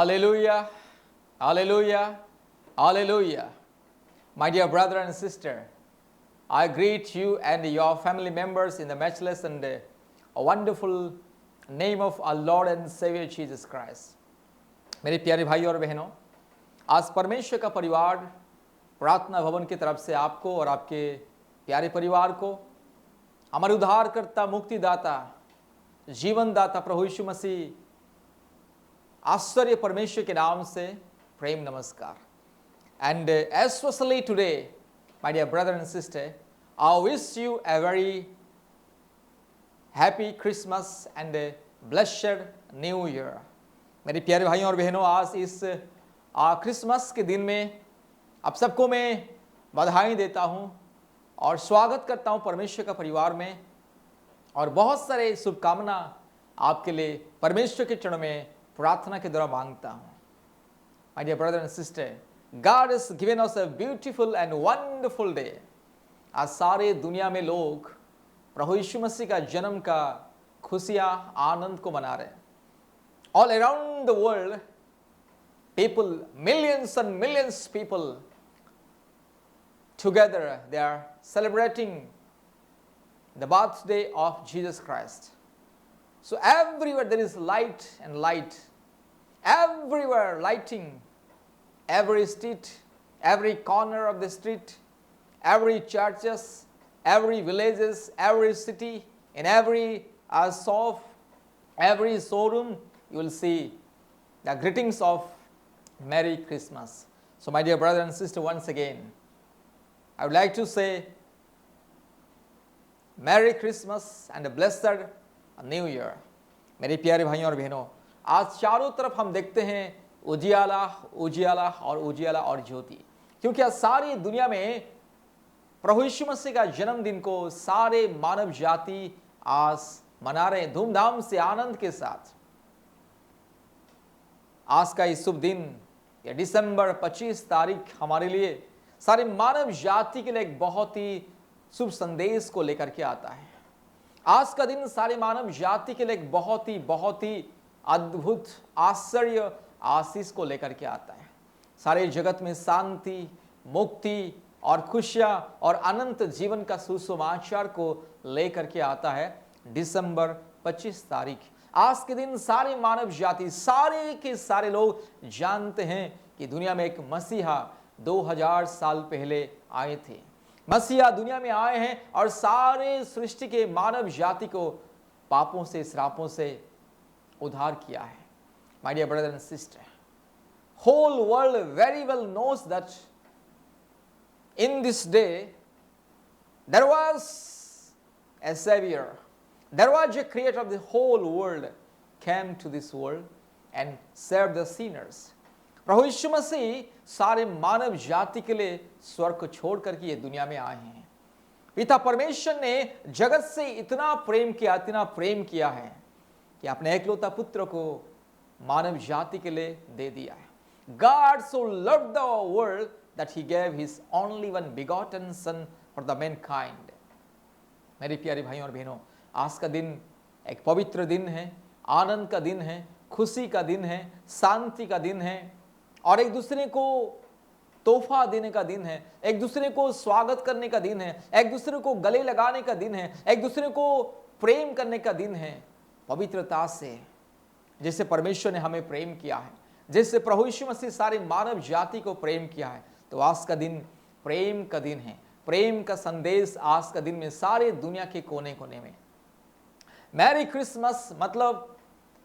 Hallelujah, hallelujah, hallelujah. My dear brother and sister, I greet you and your family members in the matchless and a wonderful name of our Lord and Savior Jesus Christ. मेरे प्यारे भाई और बहनों, आज परमेश्वर का परिवार प्रार्थना भवन की तरफ से आपको और आपके प्यारे परिवार को हमारे उद्धारकर्ता, मुक्तिदाता, जीवनदाता प्रभु यीशु मसीह आश्चर्य परमेश्वर के नाम से प्रेम नमस्कार. And especially today, my dear brother and sister, I wish you a very happy Christmas and a blessed New Year. मेरे प्यारे भाइयों और बहनों, आज इस क्रिसमस के दिन में आप सबको मैं बधाई देता हूं और स्वागत करता हूं परमेश्वर का परिवार में और बहुत सारे शुभकामना आपके लिए परमेश्वर के चरणों में प्रार्थना के द्वारा मांगता हूं. My dear brother and sister, God has given us a beautiful and wonderful day. आज सारे दुनिया में लोग प्रभु यीशु मसीह का जन्म का खुशियां आनंद को मना रहे हैं. All around the world, people, millions and millions people together, they are celebrating the birthday of Jesus Christ. So everywhere there is light and light, everywhere lighting, every street, every corner of the street, every churches, every villages, every city, in every shop, every showroom, you will see the greetings of Merry Christmas. So my dear brother and sister, once again, I would like to say Merry Christmas and a blessed new year. मेरे प्यारे भाइयों और बहनों, आज चारों तरफ हम देखते हैं उजियाला उजियाला और उजियाला और ज्योति, क्योंकि आज सारी दुनिया में प्रभु यीशु मसीह का जन्मदिन को सारे मानव जाति आज मना रहे हैं धूमधाम से, आनंद के साथ. आज का इस शुभ दिन, ये दिसंबर 25 तारीख हमारे लिए, सारे मानव जाति के लिए एक बहुत ही शुभ संदेश को लेकर के आता है. आज का दिन सारे मानव जाति के लिए एक बहुत ही अद्भुत आश्चर्य आशीष को लेकर के आता है. सारे जगत में शांति, मुक्ति और खुशियां और अनंत जीवन का सुसमाचार को लेकर के आता है. दिसंबर 25 तारीख, आज के दिन सारे मानव जाति, सारे के सारे लोग जानते हैं कि दुनिया में एक मसीहा 2000 साल पहले आए थे. मसीहा दुनिया में आए हैं और सारे सृष्टि के मानव जाति को पापों से, श्रापों से उद्धार किया है. My dear brother and sister, whole world very well knows that in this day there was a savior, there was a creator of the whole world came to this world and saved the sinners. प्रभु यीशु मसीह सारे मानव जाति के लिए स्वर्ग को छोड़ करके ये दुनिया में आए हैं. पिता परमेश्वर ने जगत से इतना प्रेम किया है कि अपने एकलौता पुत्र को मानव जाति के लिए दे दिया है. God so loved the world that he gave his only one begotten son for the mankind. मेरे प्यारे भाइयों और बहनों, आज का दिन एक पवित्र दिन है, आनंद का दिन है, खुशी का दिन है, शांति का दिन है और एक दूसरे को तोहफा देने का दिन है, एक दूसरे को स्वागत करने का दिन है, एक दूसरे को गले लगाने का दिन है, एक दूसरे को प्रेम करने का दिन है. पवित्रता से जैसे परमेश्वर ने हमें प्रेम किया है, जैसे प्रभु यीशु मसीह सारे मानव जाति को प्रेम किया है, तो आज का दिन प्रेम का दिन है. प्रेम का संदेश आज का दिन में सारे दुनिया के कोने कोने में. मैरी क्रिसमस मतलब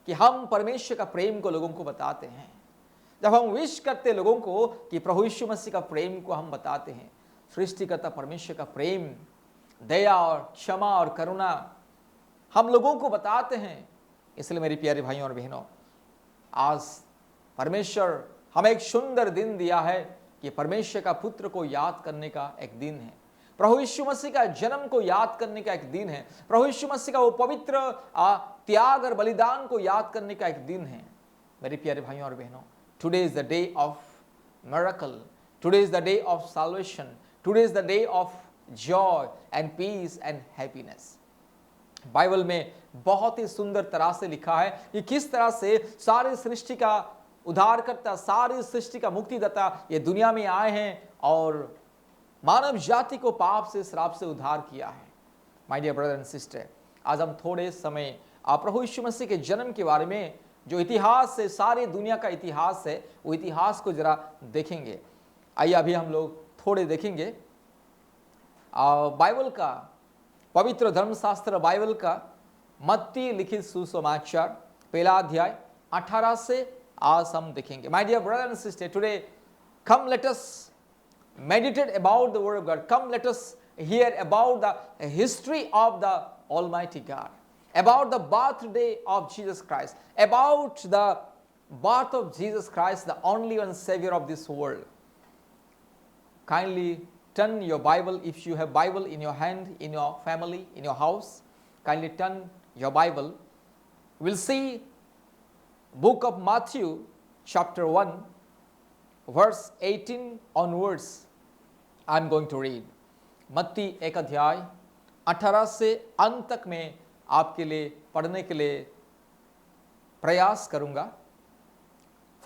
कि हम परमेश्वर का प्रेम को लोगों को बताते हैं. जब हम विश करते लोगों को कि प्रभु यीशु मसीह का प्रेम को हम बताते हैं, सृष्टिकर्ता परमेश्वर का प्रेम, दया और क्षमा और करुणा हम लोगों को बताते हैं. इसलिए मेरे प्यारे भाइयों और बहनों, आज परमेश्वर हमें एक सुंदर दिन दिया है कि परमेश्वर का पुत्र को याद करने का एक दिन है. प्रभु यीशु मसीह का जन्म को याद करने का एक दिन है. प्रभु यीशु मसीह का वो पवित्र त्याग और बलिदान को याद करने का एक दिन है. मेरे प्यारे भाइयों और बहनों, today is the day of miracle, today is the day of salvation, today is the day of joy and peace and happiness. Bible में बहुत ही सुंदर तरह से लिखा है कि किस तरह से सारे सृष्टि का उद्धारकर्ता, सारी सृष्टि का मुक्तिदाता ये दुनिया में आए हैं और मानव जाति को पाप से, श्राप से उद्धार किया है। My dear brother and sister, आज हम थोड़े समय प्रभु यीशु मसीह के जन्म के बारे में जो इतिहास है, सारी दुनिया का इतिहास है, वो इतिहास को जरा देखेंगे। आइए अभी हम लोग थोड़े देखेंगे बाइबल का, पवित्र धर्मशास्त्र बाइबल का मत्ती लिखित सुसमाचार पहला अध्याय 18 से आज हम देखेंगे। My dear brother and sister, today come let us meditate about the word of God. Come, let us hear about the history of the Almighty God, about the birthday of Jesus Christ, about the birth of Jesus Christ, the only one Savior of this world. Kindly turn your Bible, if you have Bible in your hand, in your family, in your house, kindly turn your Bible. We'll see book of Matthew chapter 1 verse 18 onwards. I'm going to read. मत्ती एक अध्याय 18 से अंत तक में आपके लिए पढ़ने के लिए प्रयास करूंगा।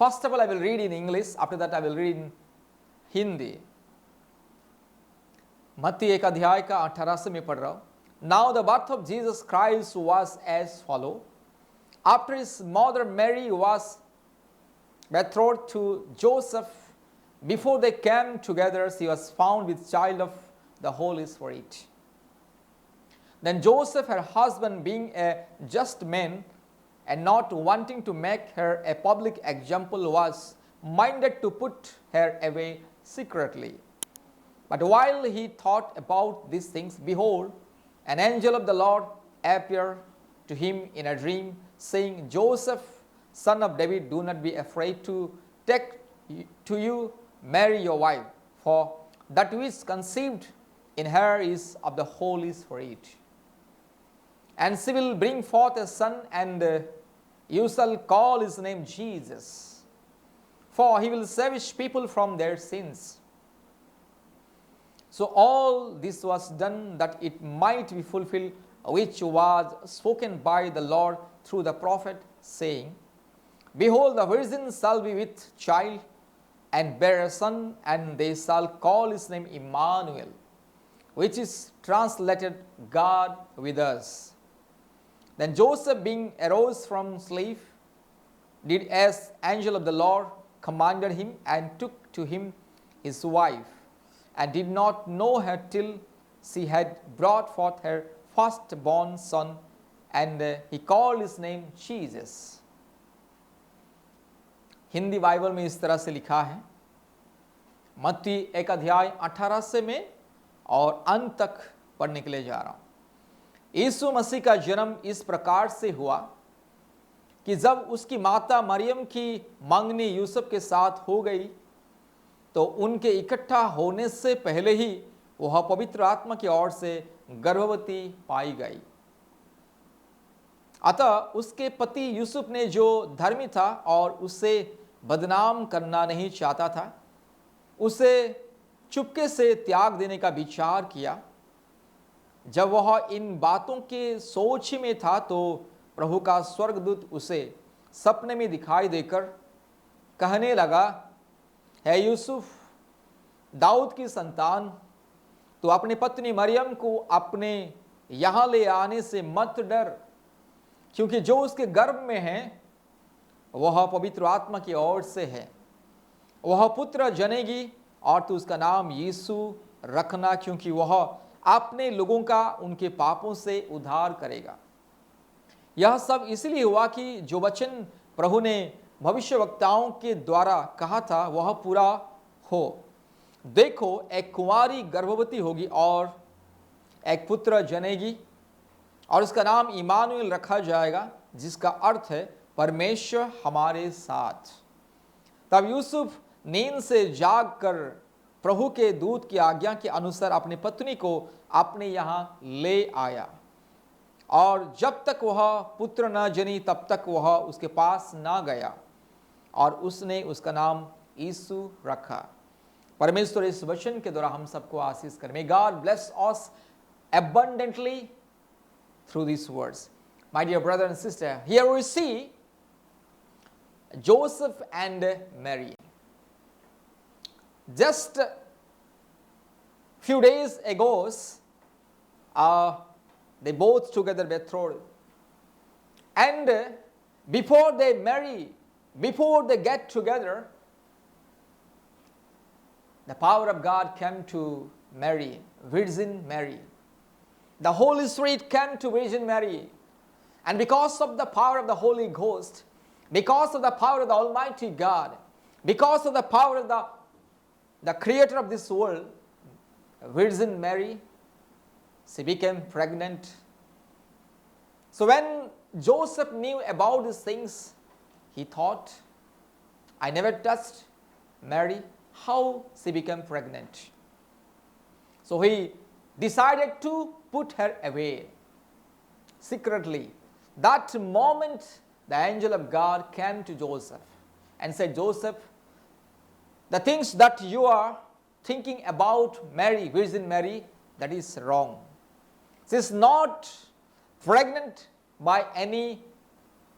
First of all, I will read in English. After that, I will read in Hindi. मत्ती एक अध्याय का 18 से मैं पढ़ रहा हूं। Now the birth of Jesus Christ was as follow. After his mother Mary was betrothed to Joseph, before they came together, she was found with child of the Holy Spirit. Then Joseph, her husband, being a just man and not wanting to make her a public example, was minded to put her away secretly. But while he thought about these things, behold, an angel of the Lord appeared to him in a dream, saying, Joseph, son of David, do not be afraid to take to you Mary your wife, for that which is conceived in her is of the Holy Spirit. And she will bring forth a son, and you shall call his name Jesus, for he will save his people from their sins. So all this was done that it might be fulfilled, which was spoken by the Lord through the prophet, saying, Behold, the virgin shall be with child, and bear a son, and they shall call his name Emmanuel, which is translated God with us. Then Joseph, being arose from sleep, did as angel of the Lord commanded him, and took to him his wife, and did not know her till she had brought forth her firstborn son, and he called his name Jesus. Hindi Bible में इस तरह से लिखा है, मत्ती एक अध्याय 18 से मैं और अंत तक पढ़ने के लिए जा रहा हूं। यीशु मसीह का जन्म इस प्रकार से हुआ कि जब उसकी माता मरियम की मंगनी यूसुफ के साथ हो गई, तो उनके इकट्ठा होने से पहले ही वह पवित्र आत्मा की ओर से गर्भवती पाई गई। अतः उसके पति यूसुफ ने, जो धर्मी था और उसे बदनाम करना नहीं चाहता था, उसे चुपके से त्याग देने का विचार किया। जब वह इन बातों के सोच में था, तो प्रभु का स्वर्गदूत उसे सपने में दिखाई देकर कहने लगा, हे यूसुफ, दाऊद की संतान, तो अपनी पत्नी मरियम को अपने यहाँ ले आने से मत डर, क्योंकि जो उसके गर्भ में है वह पवित्र आत्मा की ओर से है। वह पुत्र जनेगी और तू उसका नाम यीशु रखना, क्योंकि वह अपने लोगों का उनके पापों से उद्धार करेगा। यह सब इसलिए हुआ कि जो वचन प्रभु ने भविष्यवक्ताओं के द्वारा कहा था वह पूरा हो। देखो, एक कुंवारी गर्भवती होगी और एक पुत्र जनेगी, और उसका नाम इमानुएल रखा जाएगा, जिसका अर्थ है परमेश्वर हमारे साथ। तब यूसुफ नींद से जागकर प्रभु के दूत की आज्ञा के अनुसार अपनी पत्नी को अपने यहाँ ले आया, और जब तक वह पुत्र न जनी तब तक वह उसके पास न गया, और उसने उसका नाम यीशु रखा। परमेश्वर इस वचन के द्वारा हम सबको आशीष करे। May God bless us abundantly through these words. My dear brother and sister, here we see Joseph and Mary. Just few days ago, they both together betrothed. And before they marry, before they get together, the power of God came to Mary, Virgin Mary. The Holy Spirit came to Virgin Mary. And because of the power of the Holy Ghost, because of the power of the Almighty God, because of the power of the Creator of this world, Virgin Mary, she became pregnant. So when Joseph knew about these things, he thought, I never touched Mary, how she became pregnant? So he decided to put her away secretly. That moment, the angel of God came to Joseph and said, Joseph, the things that you are thinking about Mary, Virgin Mary, that is wrong. She is not pregnant by any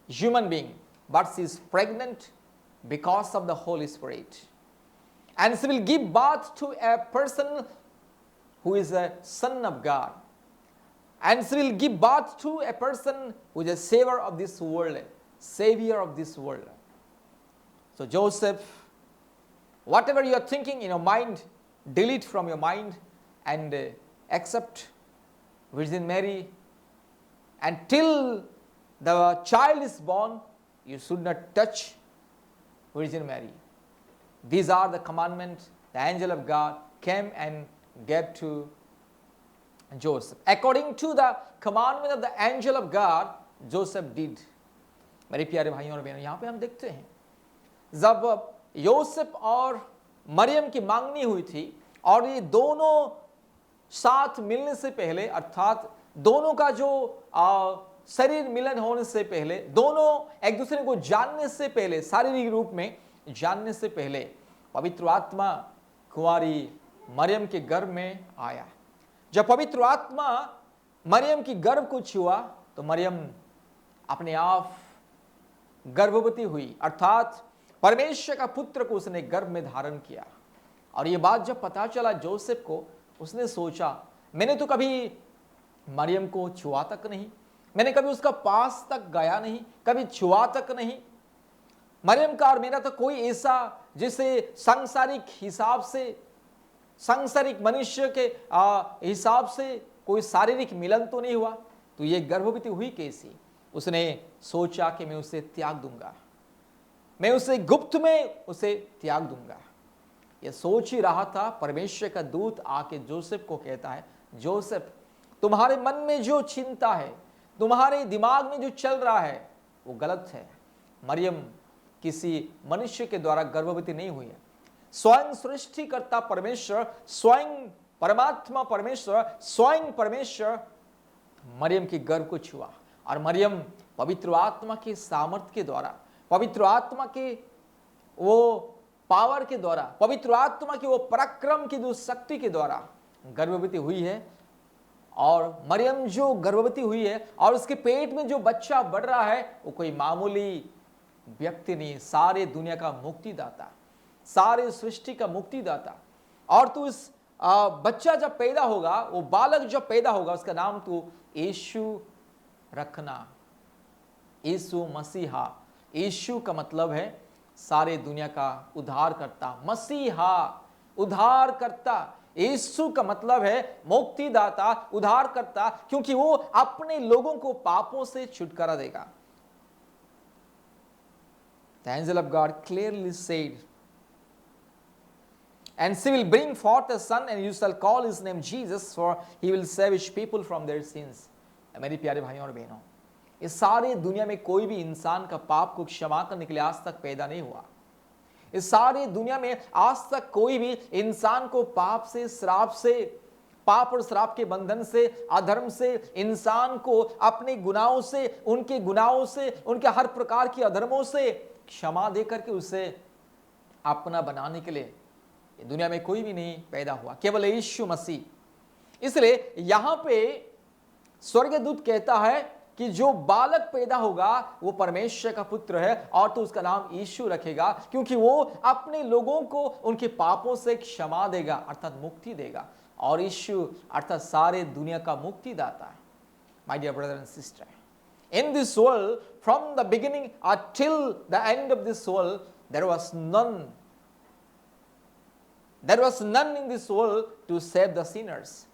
human being, but she is pregnant because of the Holy Spirit. And she will give birth to a person who is a son of God. And she will give birth to a person who is a savior of this world. Savior of this world. So Joseph, whatever you are thinking in your mind, delete from your mind and accept Virgin Mary. And till the child is born, you should not touch Virgin Mary. These are the commandments the angel of God came and gave to Joseph. According to the commandment of the angel of God, Joseph did. मेरे प्यारे भाइयों और बहनों, यहाँ पे हम देखते हैं जब योसेफ और मरियम की मांगनी हुई थी और ये दोनों साथ मिलने से पहले, अर्थात दोनों का जो शरीर मिलन होने से पहले, दोनों एक दूसरे को जानने से पहले, शारीरिक रूप में जानने से पहले, पवित्र आत्मा कुंवारी मरियम के गर्भ में आया। जब पवित्र आत्मा मरियम की गर्भ को छुआ तो मरियम अपने आप गर्भवती हुई, अर्थात परमेश्वर का पुत्र को उसने गर्भ में धारण किया। और ये बात जब पता चला जोसेफ को, उसने सोचा, मैंने तो कभी मरियम को छुआ तक नहीं, मैंने कभी उसका पास तक गया नहीं, कभी छुआ तक नहीं। मरियम का और मेरा तो कोई ऐसा जिसे सांसारिक हिसाब से, सांसारिक मनुष्य के हिसाब से कोई शारीरिक मिलन तो नहीं हुआ, तो ये गर्भवती हुई कैसी? उसने सोचा कि मैं उसे त्याग दूंगा, मैं उसे गुप्त में उसे त्याग दूंगा। ये सोच ही रहा था, परमेश्वर का दूत आके जोसेफ को कहता है, जोसेफ तुम्हारे मन में जो चिंता है, तुम्हारे दिमाग में जो चल रहा है वो गलत है। मरियम किसी मनुष्य के द्वारा गर्भवती नहीं हुई है, स्वयं सृष्टिकर्ता परमेश्वर, स्वयं परमात्मा परमेश्वर, स्वयं परमेश्वर मरियम की गर्भ को छुआ। और मरियम पवित्र आत्मा के सामर्थ्य के द्वारा, पवित्र आत्मा के वो पावर के द्वारा, पवित्र आत्मा की वो पराक्रम की जो शक्ति के द्वारा गर्भवती हुई है। और मरियम जो गर्भवती हुई है और उसके पेट में जो बच्चा बढ़ रहा है वो कोई मामूली व्यक्ति नहीं, सारे दुनिया का मुक्तिदाता, सारे सृष्टि का मुक्तिदाता। और तू इस बच्चा जब पैदा होगा, वो बालक जब पैदा होगा, उसका नाम तू यीशु रखना, यीशु मसीहा। यीशु का मतलब है सारे दुनिया का उद्धार करता, मसीहा उद्धार करता। यीशु का मतलब है मुक्तिदाता, उद्धार करता, क्योंकि वो अपने लोगों को पापों से छुटकारा देगा। The angel of God clearly said, and she will bring forth a son and you shall call his name Jesus, for he will save his people from their sins। मेरे प्यारे भाइयों और बहनों, इस सारे दुनिया में कोई भी इंसान का पाप को क्षमा करने के लिए आज तक पैदा नहीं हुआ। इस सारी दुनिया में आज तक कोई भी इंसान को पाप से, श्राप से, पाप और श्राप के बंधन से, अधर्म से, इंसान को अपने गुनाहों से, उनके गुनाहों से, उनके हर प्रकार की अधर्मों से क्षमा दे करके उसे अपना बनाने के लिए दुनिया में कोई भी नहीं पैदा हुआ, केवल यीशु मसीह। इसलिए यहां पे स्वर्गदूत कहता है कि जो बालक पैदा होगा वो परमेश्वर का पुत्र है और तो उसका नाम यीशु रखेगा, क्योंकि वो अपने लोगों को उनके पापों से क्षमा देगा अर्थात मुक्ति देगा। और यीशु अर्थात सारे दुनिया का मुक्तिदाता है। My dear brother and sister, in this world, from the beginning till the end of this world, there was none in this world to save the sinners.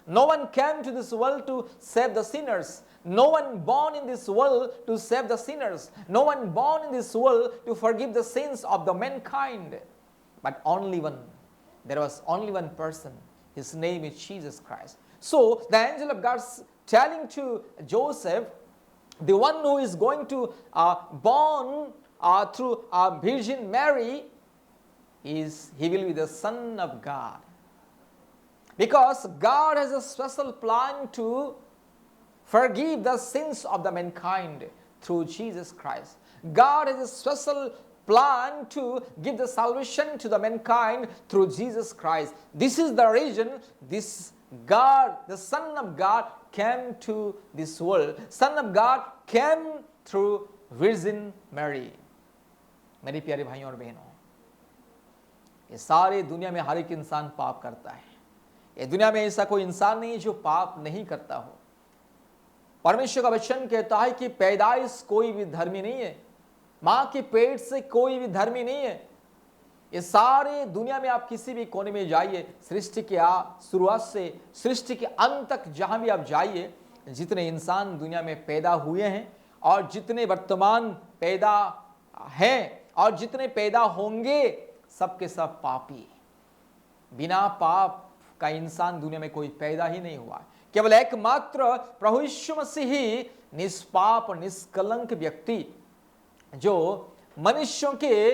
No one came to this world to save the sinners. No one born in this world to save the sinners. No one born in this world to forgive the sins of the mankind. But only one. There was only one person. His name is Jesus Christ. So the angel of God telling to Joseph, the one who is going to born through Virgin Mary, he will be the Son of God. Because God has a special plan to forgive the sins of the mankind through Jesus Christ. God has a special plan to give the salvation to the mankind through Jesus Christ. This is the reason this God, the Son of God, came to this world. Son of God came through Virgin Mary. मेरे प्यारे भाइयों और बहनों, ये सारे दुनिया में हर एक इंसान पाप करता है। ये दुनिया में ऐसा कोई इंसान नहीं जो पाप नहीं करता हो। परमेश्वर का वचन कहता है कि पैदाइश कोई भी धर्मी नहीं है, मां के पेट से कोई भी धर्मी नहीं है। ये सारे दुनिया में आप किसी भी कोने में जाइए, सृष्टि के शुरुआत से सृष्टि के अंत तक जहां भी आप जाइए, जितने इंसान दुनिया में पैदा हुए हैं और जितने वर्तमान पैदा हैं और जितने पैदा होंगे, सबके सब पापी। बिना पाप का इंसान दुनिया में कोई पैदा ही नहीं हुआ। केवल एकमात्र प्रभु यीशु मसीह ही निष्पाप निष्कलंक व्यक्ति जो मनुष्यों के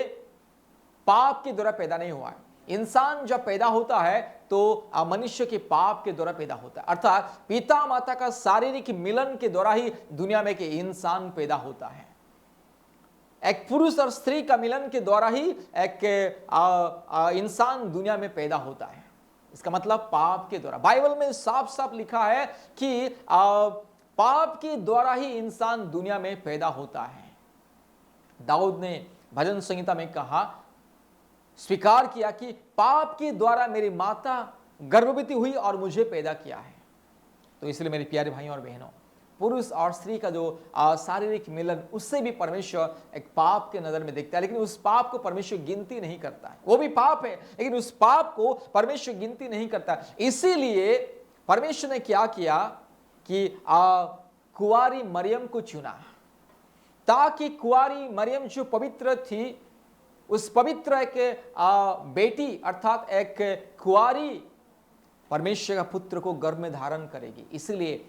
पाप के द्वारा पैदा नहीं हुआ है। इंसान जब पैदा होता है तो मनुष्य के पाप के द्वारा पैदा होता है, अर्थात पिता माता का शारीरिक मिलन के द्वारा ही दुनिया में के इंसान पैदा होता है। एक पुरुष और स्त्री का मिलन के द्वारा ही एक इंसान दुनिया में पैदा होता है। इसका मतलब पाप के द्वारा। बाइबल में साफ साफ लिखा है कि पाप के द्वारा ही इंसान दुनिया में पैदा होता है। दाऊद ने भजन संहिता में कहा, स्वीकार किया कि पाप के द्वारा मेरी माता गर्भवती हुई और मुझे पैदा किया है। तो इसलिए मेरे प्यारे भाइयों और बहनों, पुरुष और स्त्री का जो शारीरिक मिलन, उससे भी परमेश्वर एक पाप के नजर में देखता है, लेकिन उस पाप को परमेश्वर गिनती नहीं करता है। वो भी पाप है, लेकिन उस पाप को परमेश्वर गिनती नहीं करता। इसीलिए परमेश्वर ने क्या किया कि कुंवारी मरियम को चुना, ताकि कुंवारी मरियम जो पवित्र थी, उस पवित्र एक बेटी अर्थात एक कुंवारी परमेश्वर का पुत्र को गर्भ में धारण करेगी। इसलिए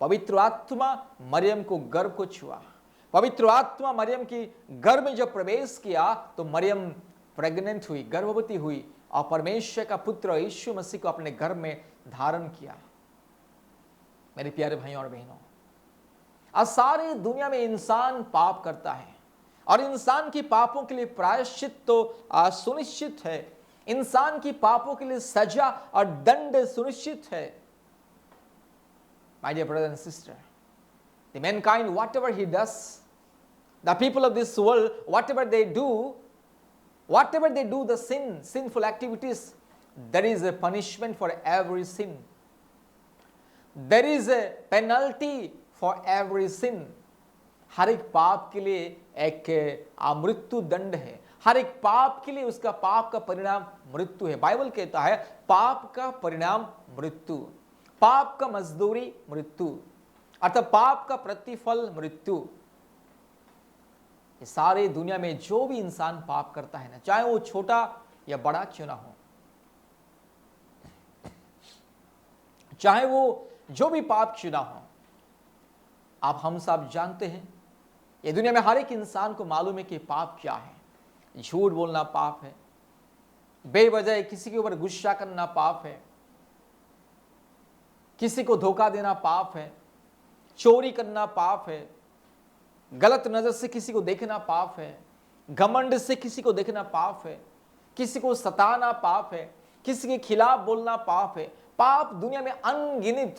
पवित्र आत्मा मरियम को गर्भ को छुआ। पवित्र आत्मा मरियम की गर्भ में जब प्रवेश किया तो मरियम प्रेग्नेंट हुई, गर्भवती हुई और परमेश्वर का पुत्र यीशु मसीह को अपने गर्भ में धारण किया। मेरे प्यारे भाइयों और बहनों, आज सारी दुनिया में इंसान पाप करता है और इंसान की पापों के लिए प्रायश्चित तो सुनिश्चित है। इंसान की पापों के लिए सजा और दंड सुनिश्चित है। My dear brother and sister, the mankind, whatever he does, the people of this world, whatever they do, the sinful activities, there is a punishment for every sin. There is a penalty for every sin. हर एक पाप के लिए एक मृत्यु दंड है। हर एक पाप के लिए उसका पाप का परिणाम मृत्यु है। बाइबल कहता है पाप का परिणाम मृत्यु, पाप का मजदूरी मृत्यु, अर्थात पाप का प्रतिफल मृत्यु। ये सारे दुनिया में जो भी इंसान पाप करता है ना, चाहे वो छोटा या बड़ा क्यों ना हो, चाहे वो जो भी पाप क्यों ना हो, आप हम सब जानते हैं, ये दुनिया में हर एक इंसान को मालूम है कि पाप क्या है। झूठ बोलना पाप है, बेवजह किसी के ऊपर गुस्सा करना पाप है, किसी को धोखा देना पाप है, चोरी करना पाप है, गलत नजर से किसी को देखना पाप है, घमंड से किसी को देखना पाप है, किसी को सताना पाप है, किसी के खिलाफ बोलना पाप है। पाप दुनिया में अनगिनत,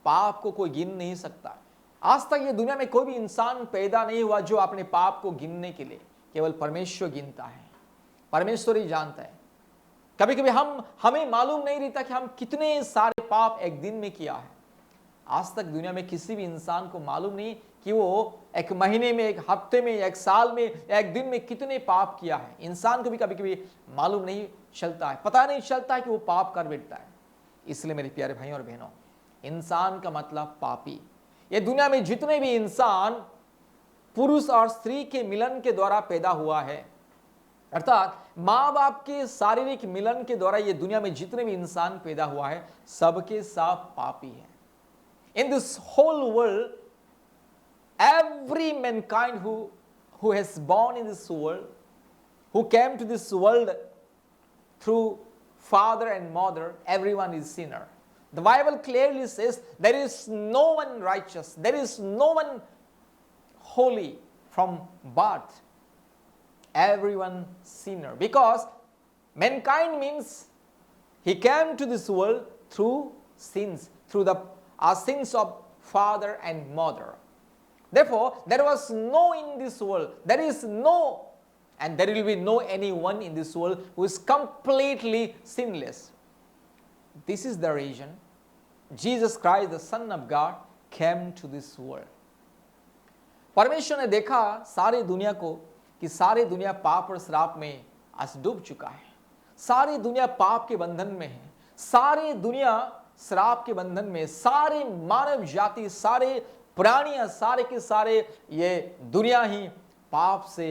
पाप को कोई गिन नहीं सकता। आज तक ये दुनिया में कोई भी इंसान पैदा नहीं हुआ जो अपने पाप को गिनने के लिए, केवल परमेश्वर गिनता है, परमेश्वर ही जानता है। कभी कभी हमें मालूम नहीं रहता कि हम कितने सारे पाप एक दिन में किया है। आज तक दुनिया में किसी भी इंसान को मालूम नहीं कि वो एक महीने में, एक हफ्ते में, एक साल में, एक दिन में कितने पाप किया है। इंसान को भी कभी कभी मालूम नहीं चलता है, पता नहीं चलता है कि वो पाप कर बैठता है। इसलिए मेरे प्यारे भाइयों और बहनों, इंसान का मतलब पापी। ये दुनिया में जितने भी इंसान पुरुष और स्त्री के मिलन के द्वारा पैदा हुआ है, अर्थात माँ बाप के शारीरिक मिलन के द्वारा ये दुनिया में जितने भी इंसान पैदा हुआ है, सबके सब पापी है। In this whole world, every mankind who has born in this world, who came to this world through father and mother, everyone is sinner. The Bible clearly says there is no one righteous, there is no one holy from birth. Everyone sinner, because mankind means he came to this world through sins, through the sins of father and mother. Therefore, there was no in this world, there is no, and there will be no anyone in this world who is completely sinless. This is the reason Jesus Christ, the Son of God, came to this world. परमेश्वर ने देखा सारी दुनिया को कि सारी दुनिया पाप और श्राप में आज डूब चुका है, सारी दुनिया पाप के बंधन में है, सारी दुनिया श्राप के बंधन में, सारे मानव जाति, सारे प्राणियां, सारे के सारे ये दुनिया ही पाप से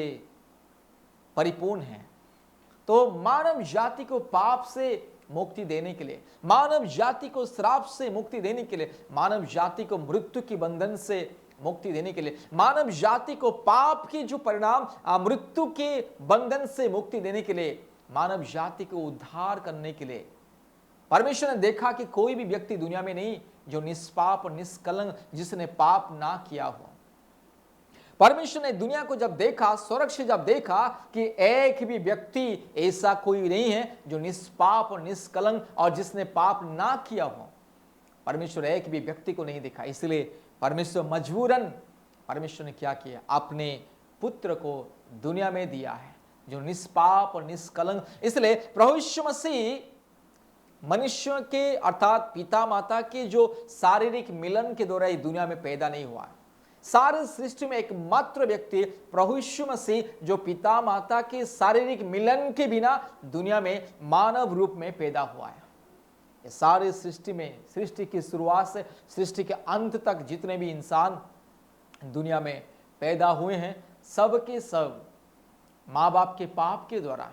परिपूर्ण है। तो मानव जाति को पाप से मुक्ति देने के लिए, मानव जाति को श्राप से मुक्ति देने के लिए, मानव जाति को मृत्यु के बंधन से मुक्ति देने के लिए, मानव जाति को पाप की जो परिणाम मृत्यु के बंधन से मुक्ति देने के लिए, मानव जाति को उद्धार करने के लिए परमेश्वर ने देखा कि कोई भी व्यक्ति दुनिया में नहीं जो निष्पाप और निष्कलंक, जिसने पाप ना किया हो। परमेश्वर ने दुनिया को जब देखा, स्वर्ग से जब देखा कि एक भी व्यक्ति ऐसा कोई नहीं है जो निष्पाप और निष्कलंक और जिसने पाप ना किया हो, परमेश्वर एक भी व्यक्ति को नहीं देखा। इसलिए परमेश्वर मजबूरन, परमेश्वर ने क्या किया, अपने पुत्र को दुनिया में दिया है जो निष्पाप और निष्कलंक। इसलिए प्रभु यीशु मसीह मनुष्य के अर्थात पिता माता के जो शारीरिक मिलन के द्वारा दुनिया में पैदा नहीं हुआ। सारे सृष्टि में एकमात्र व्यक्ति प्रभु यीशु मसीह जो पिता माता के शारीरिक मिलन के बिना दुनिया में मानव रूप में पैदा हुआ है। ये सारे सृष्टि में, सृष्टि की शुरुआत से सृष्टि के अंत तक जितने भी इंसान दुनिया में पैदा हुए हैं, सब के सब माँ बाप के पाप के द्वारा,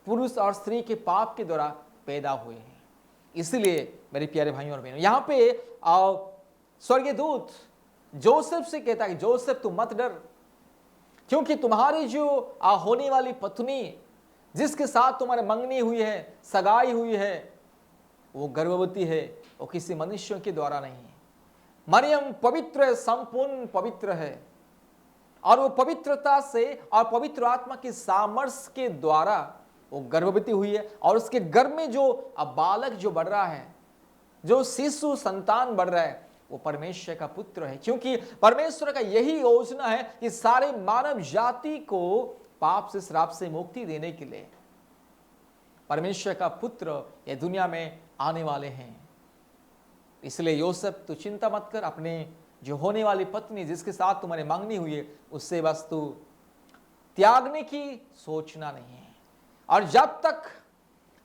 पुरुष और स्त्री के पाप के द्वारा पैदा हुए हैं। इसलिए मेरे प्यारे भाइयों और बहनों, यहाँ पे स्वर्गीय दूत जोसेफ से कहता है कि जोसेफ तू मत डर, क्योंकि तुम्हारी जो होने वाली पत्नी जिसके साथ तुम्हारे मंगनी हुई है, सगाई हुई है, वो गर्भवती है, वो किसी मनुष्य के द्वारा नहीं है। मरियम पवित्र है, संपूर्ण पवित्र है, और वो पवित्रता से और पवित्र आत्मा की सामर्थ्य के द्वारा वो गर्भवती हुई है। और उसके गर्भ में जो बालक जो बढ़ रहा है, जो शिशु संतान बढ़ रहा है, वो परमेश्वर का पुत्र है। क्योंकि परमेश्वर का यही योजना है कि सारे मानव जाति को पाप से, श्राप से मुक्ति देने के लिए परमेश्वर का पुत्र ये दुनिया में आने वाले हैं। इसलिए योसेफ तू चिंता मत कर, अपने जो होने वाली पत्नी जिसके साथ तुम्हारी मांगनी हुई है उससे बस तू त्यागने की सोचना नहीं है। और जब तक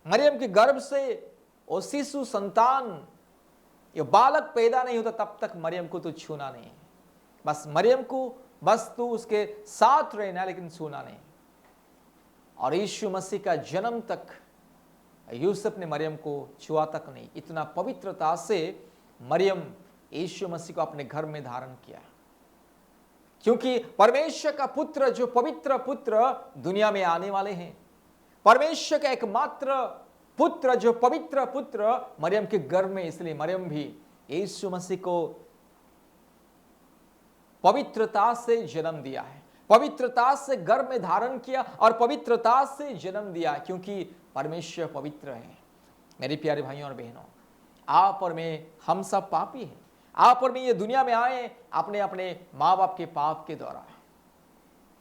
मरियम के गर्भ से वो शिशु संतान, ये बालक पैदा नहीं होता, तब तक मरियम को तो छूना नहीं है। बस मरियम को बस तू उसके साथ रहना, लेकिन छूना नहीं। और यीशु मसीह का जन्म तक यूसुफ ने मरियम को छुआ तक नहीं। इतना पवित्रता से मरियम यीशु मसीह को अपने घर में धारण किया, क्योंकि परमेश्वर का पुत्र, जो पवित्र पुत्र दुनिया में आने वाले हैं, परमेश्वर का एकमात्र पुत्र, जो पवित्र पुत्र मरियम के गर्भ में, इसलिए मरियम भी यीशु मसीह को पवित्रता से जन्म दिया है, पवित्रता से गर्भ में धारण किया और पवित्रता से जन्म दिया, क्योंकि परमेश्वर पवित्र है। मेरे प्यारे भाइयों और बहनों, आप और मैं, हम सब पापी हैं। आप और मैं ये दुनिया में आए अपने अपने माँ बाप के पाप के द्वारा।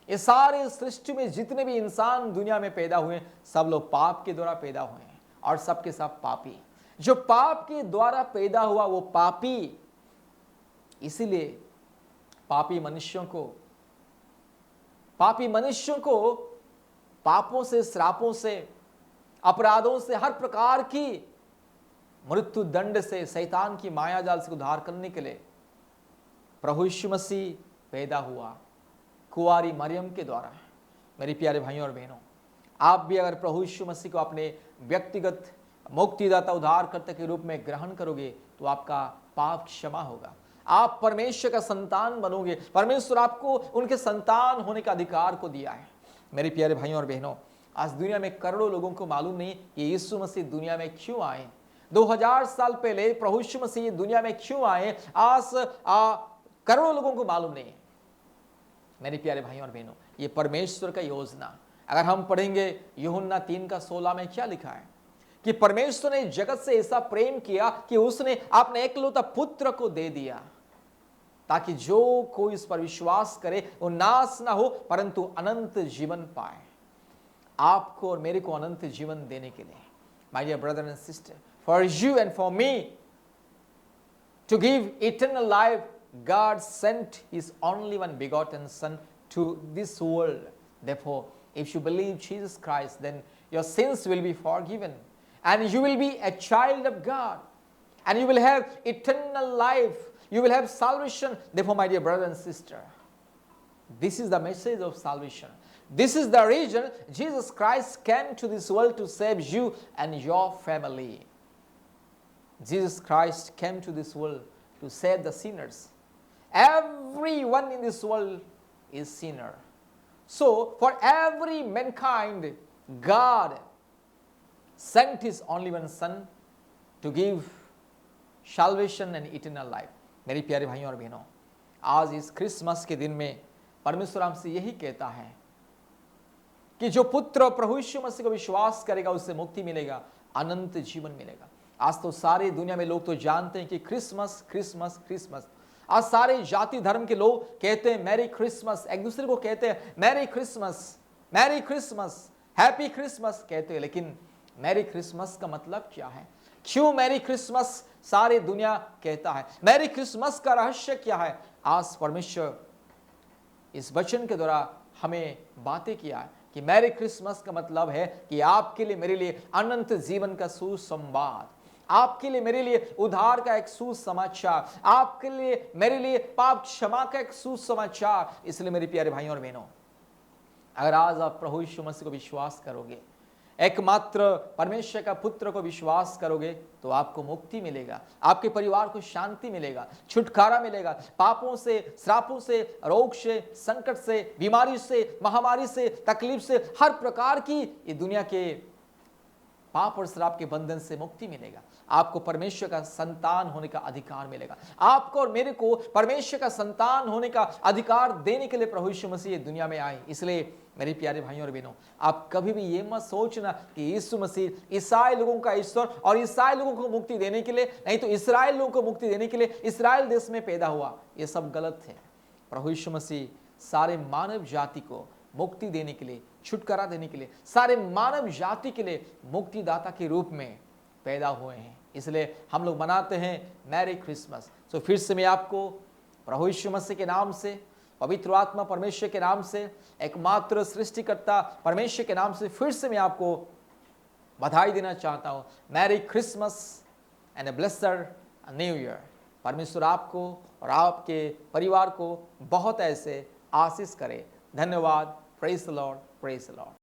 ये सारे सृष्टि में जितने भी इंसान दुनिया में पैदा हुए सब लोग पाप के द्वारा पैदा हुए हैं और सबके सब पापी। जो पाप के द्वारा पैदा हुआ वो पापी, इसीलिए पापी मनुष्यों को पापों से, श्रापों से, अपराधों से, हर प्रकार की मृत्यु दंड से, शैतान की माया जाल से उद्धार करने के लिए प्रभु यीशु मसीह पैदा हुआ कुंवारी मरियम के द्वारा। मेरे प्यारे भाइयों और बहनों, आप भी अगर प्रभु यीशु मसीह को अपने व्यक्तिगत मुक्तिदाता, उद्धारकर्ता के रूप में ग्रहण करोगे तो आपका पाप क्षमा होगा, आप परमेश्वर का संतान बनोगे। परमेश्वर आपको उनके संतान होने का अधिकार को दिया है। मेरे प्यारे भाइयों और बहनों, आज दुनिया में करोड़ों लोगों को मालूम नहीं कि यीशु मसीह दुनिया में क्यों आए। 2000 साल पहले प्रभु यीशु मसीह दुनिया में क्यों आए, आज करोड़ों लोगों को मालूम नहीं है। मेरे प्यारे भाइयों और बहनों, ये परमेश्वर का योजना। अगर हम पढ़ेंगे यूहन्ना 3:16 में क्या लिखा है कि परमेश्वर ने जगत से ऐसा प्रेम किया कि उसने अपने एकलौता पुत्र को दे दिया, ताकि जो कोई इस पर विश्वास करे वो नाश ना हो परंतु अनंत जीवन पाए। आपको और मेरे को अनंत जीवन देने के लिए, my dear brother and sister, for you and for me to give eternal life, God sent his only one begotten son to this world. Therefore, if you believe Jesus Christ, then your sins will be forgiven and you will be a child of God and you will have eternal life. You will have salvation. Therefore, my dear brother and sister, this is the message of salvation. This is the reason Jesus Christ came to this world to save you and your family. Jesus Christ came to this world to save the sinners. Everyone in this world is sinner. So for every mankind, God sent his only one son to give salvation and eternal life. मेरे प्यारे भाइयों और बहनों, आज इस Christmas के दिन में परमेश्वर हमसे यही कहता है कि जो पुत्र प्रभु यीशु मसीह को विश्वास करेगा उससे मुक्ति मिलेगा, अनंत जीवन मिलेगा। आज तो सारी दुनिया में लोग तो जानते हैं कि क्रिसमस क्रिसमस क्रिसमस। आज सारे जाति धर्म के लोग कहते हैं मैरी क्रिसमस, एक दूसरे को कहते हैं merry Christmas, merry Christmas, happy Christmas कहते हैं। लेकिन मैरी क्रिसमस का मतलब क्या है? क्यों मैरी क्रिसमस सारी दुनिया कहता है? मैरी क्रिसमस का रहस्य क्या है? आज परमेश्वर इस वचन के द्वारा हमें बातें किया है कि मैरी क्रिसमस का मतलब है कि आपके लिए, मेरे लिए अनंत जीवन का सुसंवाद, आपके लिए, मेरे लिए उद्धार का एक सुसमाचार, आपके लिए, मेरे लिए पाप क्षमा का एक सुसमाचार। इसलिए मेरे प्यारे भाइयों और बहनों, अगर आज आप प्रभु यीशु मसीह को विश्वास करोगे, एकमात्र परमेश्वर का पुत्र को विश्वास करोगे, तो आपको मुक्ति मिलेगा, आपके परिवार को शांति मिलेगा, छुटकारा मिलेगा पापों से, श्रापों से, रोग से, संकट से, बीमारी से, महामारी से, तकलीफ से, हर प्रकार की ये दुनिया के पाप और श्राप के बंधन से मुक्ति मिलेगा। आपको परमेश्वर का संतान होने का अधिकार मिलेगा। आपको और मेरे को परमेश्वर का संतान होने का अधिकार देने के लिए प्रभु यीशु मसीह दुनिया में आए। इसलिए मेरे प्यारे भाइयों और बहनों, आप कभी भी ये मत सोचना कि यीशु मसीह ईसाई लोगों का ईश्वर और ईसाई लोगों को मुक्ति देने के लिए, नहीं तो इस्राएल लोगों को मुक्ति देने के लिए इस्राएल देश में पैदा हुआ। ये सब गलत है। प्रभु यीशु मसीह सारे मानव जाति को मुक्ति देने के लिए, छुटकारा देने के लिए, सारे मानव जाति के लिए मुक्तिदाता के रूप में पैदा हुए हैं। इसलिए हम लोग मनाते हैं मैरी क्रिसमस। तो फिर से मैं आपको प्रभु यीशु मसीह के नाम से, पवित्र आत्मा परमेश्वर के नाम से, एकमात्र सृष्टिकर्ता परमेश्वर के नाम से फिर से मैं आपको बधाई देना चाहता हूँ। Merry Christmas and A blessed new year. परमेश्वर आपको और आपके परिवार को बहुत ऐसे आशीष करे। धन्यवाद। Praise the Lord, praise the Lord.